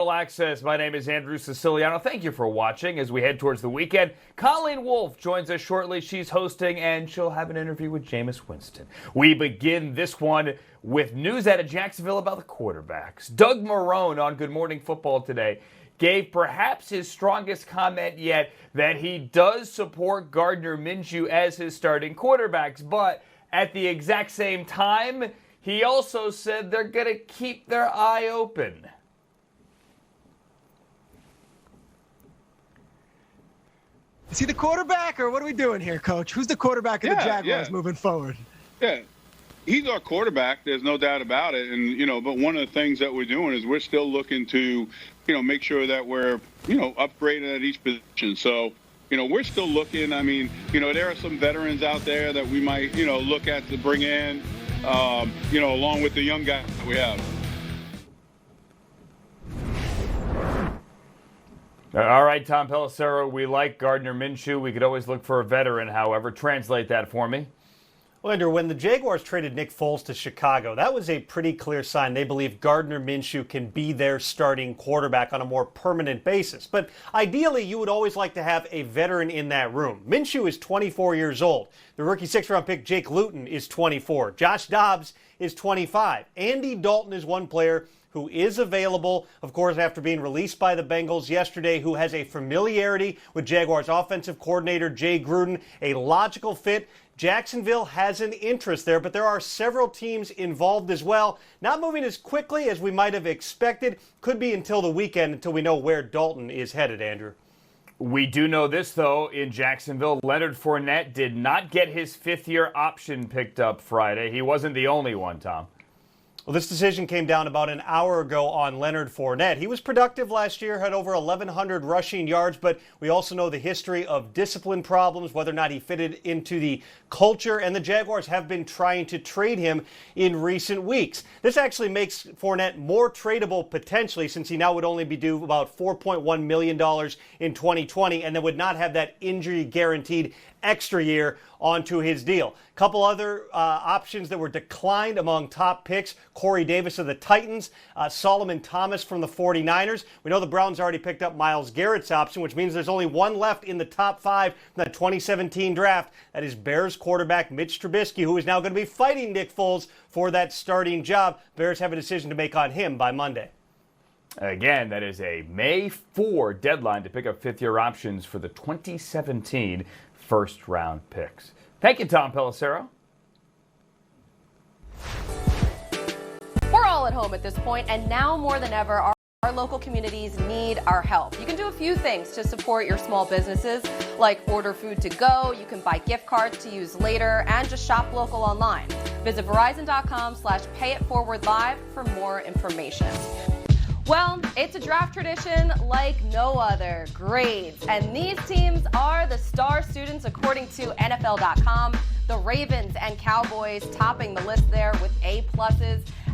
All Access. My name is Andrew Siciliano. Thank you for watching as we head towards the weekend. Colleen Wolfe joins us shortly. She's hosting, and she'll have an interview with Jameis Winston. We begin this one with news out of Jacksonville about the quarterbacks. Doug Marrone on Good Morning Football today gave perhaps his strongest comment yet that he does support Gardner Minshew as his starting quarterbacks, but at the exact same time, he also said they're going to keep their eye open. Is he the quarterback, or what are we doing here, Coach? Who's the quarterback of the Jaguars moving forward? Yeah, he's our quarterback. There's no doubt about it. And, but one of the things that we're doing is we're still looking to, make sure that we're, upgraded at each position. So, we're still looking. I mean, there are some veterans out there that we might, look at to bring in, along with the young guys that we have. All right, Tom Pelissero, we like Gardner Minshew. We could always look for a veteran, however. Translate that for me. Well, Andrew, when the Jaguars traded Nick Foles to Chicago, that was a pretty clear sign they believe Gardner Minshew can be their starting quarterback on a more permanent basis. But ideally, you would always like to have a veteran in that room. Minshew is 24 years old. The rookie sixth-round pick Jake Luton is 24. Josh Dobbs is 25. Andy Dalton is one player who is available, of course, after being released by the Bengals yesterday, who has a familiarity with Jaguars offensive coordinator Jay Gruden, a logical fit. Jacksonville has an interest there, but there are several teams involved as well. Not moving as quickly as we might have expected. Could be until the weekend until we know where Dalton is headed, Andrew. We do know this, though, in Jacksonville. Leonard Fournette did not get his fifth-year option picked up Friday. He wasn't the only one, Tom. Well, this decision came down about an hour ago on Leonard Fournette. He was productive last year, had over 1,100 rushing yards, but we also know the history of discipline problems, whether or not he fitted into the culture, and the Jaguars have been trying to trade him in recent weeks. This actually makes Fournette more tradable potentially, since he now would only be due about $4.1 million in 2020 and then would not have that injury guaranteed extra year onto his deal. A couple other options that were declined among top picks: Corey Davis of the Titans, Solomon Thomas from the 49ers. We know the Browns already picked up Myles Garrett's option, which means there's only one left in the top five from the 2017 draft. That is Bears quarterback Mitch Trubisky, who is now going to be fighting Nick Foles for that starting job. Bears have a decision to make on him by Monday. Again, that is a May 4 deadline to pick up fifth-year options for the 2017 first-round picks. Thank you, Tom Pelissero. We're all at home at this point, and now more than ever, our local communities need our help. You can do a few things to support your small businesses, like order food to go, you can buy gift cards to use later, and just shop local online. Visit Verizon.com/payitforwardlive for more information. Well, it's a draft tradition like no other. Grades. And these teams are the star students according to NFL.com. The Ravens and Cowboys topping the list there with A+.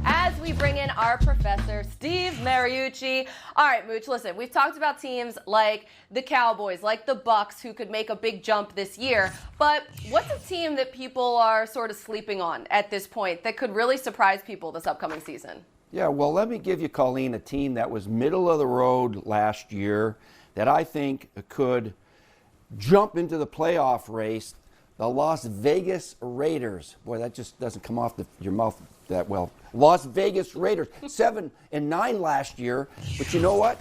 As we bring in our professor, Steve Mariucci. All right, Mooch, listen, we've talked about teams like the Cowboys, like the Bucs, who could make a big jump this year. But what's a team that people are sort of sleeping on at this point that could really surprise people this upcoming season? Yeah, well, let me give you, Colleen, a team that was middle of the road last year that I think could jump into the playoff race. The Las Vegas Raiders. Boy, that just doesn't come off your mouth that well. Las Vegas Raiders, 7-9 last year. But you know what?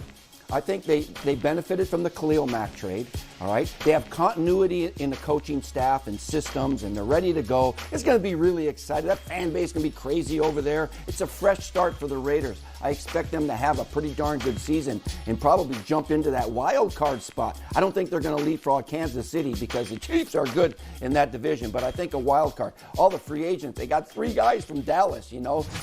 I think they benefited from the Khalil Mack trade. All right, they have continuity in the coaching staff and systems, and they're ready to go. It's going to be really exciting. That fan base is going to be crazy over there. It's a fresh start for the Raiders. I expect them to have a pretty darn good season and probably jump into that wild card spot. I don't think they're going to leapfrog Kansas City because the Chiefs are good in that division, but I think a wild card. All the free agents, they got three guys from Dallas,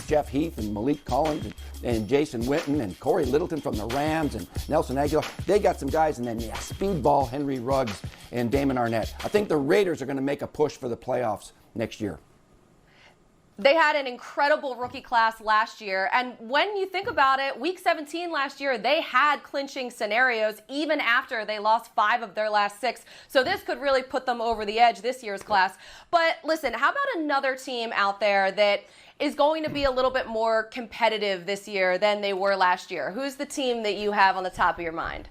Jeff Heath and Malik Collins and Jason Witten and Corey Littleton from the Rams and Nelson Aguilar. They got some guys, and then speedball Henry Ruggs and Damon Arnett. I think the Raiders are going to make a push for the playoffs next year. They had an incredible rookie class last year. And when you think about it, week 17 last year, they had clinching scenarios even after they lost 5 of their last 6. So this could really put them over the edge, this year's class. But listen, how about another team out there that is going to be a little bit more competitive this year than they were last year? Who's the team that you have on the top of your mind?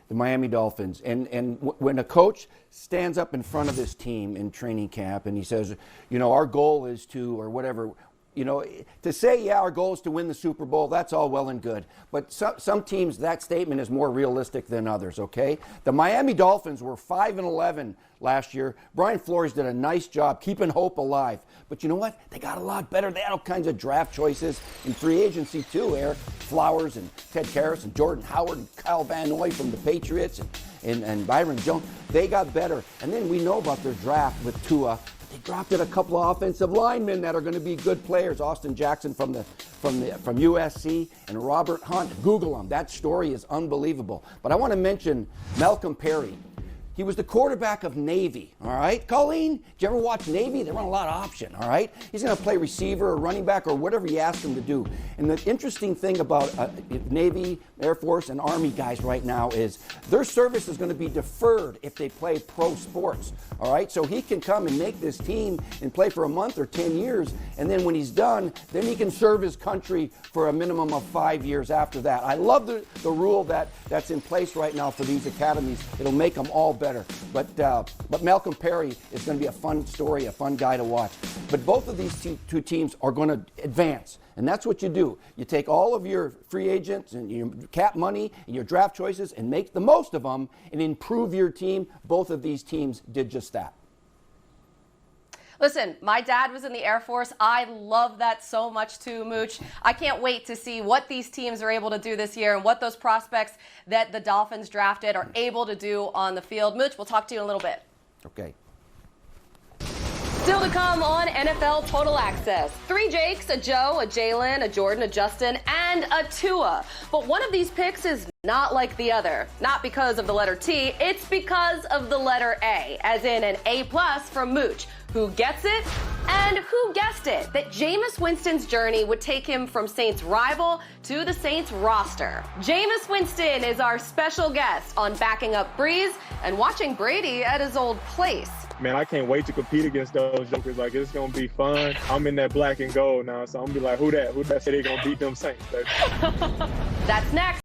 The Miami Dolphins. And when a coach stands up in front of his team in training camp and he says, our goal is to, or whatever, to say, yeah, our goal is to win the Super Bowl, that's all well and good. But some teams, that statement is more realistic than others, okay? The Miami Dolphins were 5-11 last year. Brian Flores did a nice job keeping hope alive. But you know what? They got a lot better. They had all kinds of draft choices in free agency too, Eric Flowers and Ted Karras and Jordan Howard and Kyle Van Noy from the Patriots and Byron Jones. They got better. And then we know about their draft with Tua. They drafted a couple of offensive linemen that are going to be good players. Austin Jackson from USC and Robert Hunt. Google them. That story is unbelievable. But I want to mention Malcolm Perry. He was the quarterback of Navy, all right? Colleen, did you ever watch Navy? They run a lot of option, all right? He's going to play receiver or running back or whatever you ask him to do. And the interesting thing about Navy, Air Force, and Army guys right now is their service is going to be deferred if they play pro sports, all right? So he can come and make this team and play for a month or 10 years, and then when he's done, then he can serve his country for a minimum of 5 years after that. I love the rule that's in place right now for these academies. It'll make them all better. But Malcolm Perry is going to be a fun story, a fun guy to watch. But both of these two teams are going to advance, and that's what you do. You take all of your free agents and your cap money and your draft choices and make the most of them and improve your team. Both of these teams did just that. Listen, my dad was in the Air Force. I love that so much too, Mooch. I can't wait to see what these teams are able to do this year and what those prospects that the Dolphins drafted are able to do on the field. Mooch, we'll talk to you in a little bit. Okay. Still to come on NFL Total Access. 3 Jakes, a Joe, a Jalen, a Jordan, a Justin, and a Tua. But one of these picks is not like the other. Not because of the letter T, it's because of the letter A, as in an A+ from Mooch. Who gets it? And who guessed it? That Jameis Winston's journey would take him from Saints rival to the Saints roster. Jameis Winston is our special guest on backing up Breeze and watching Brady at his old place. Man, I can't wait to compete against those jokers. Like, it's going to be fun. I'm in that black and gold now, so I'm going to be like, who that? Who that say they're going to beat them Saints, baby? That's next.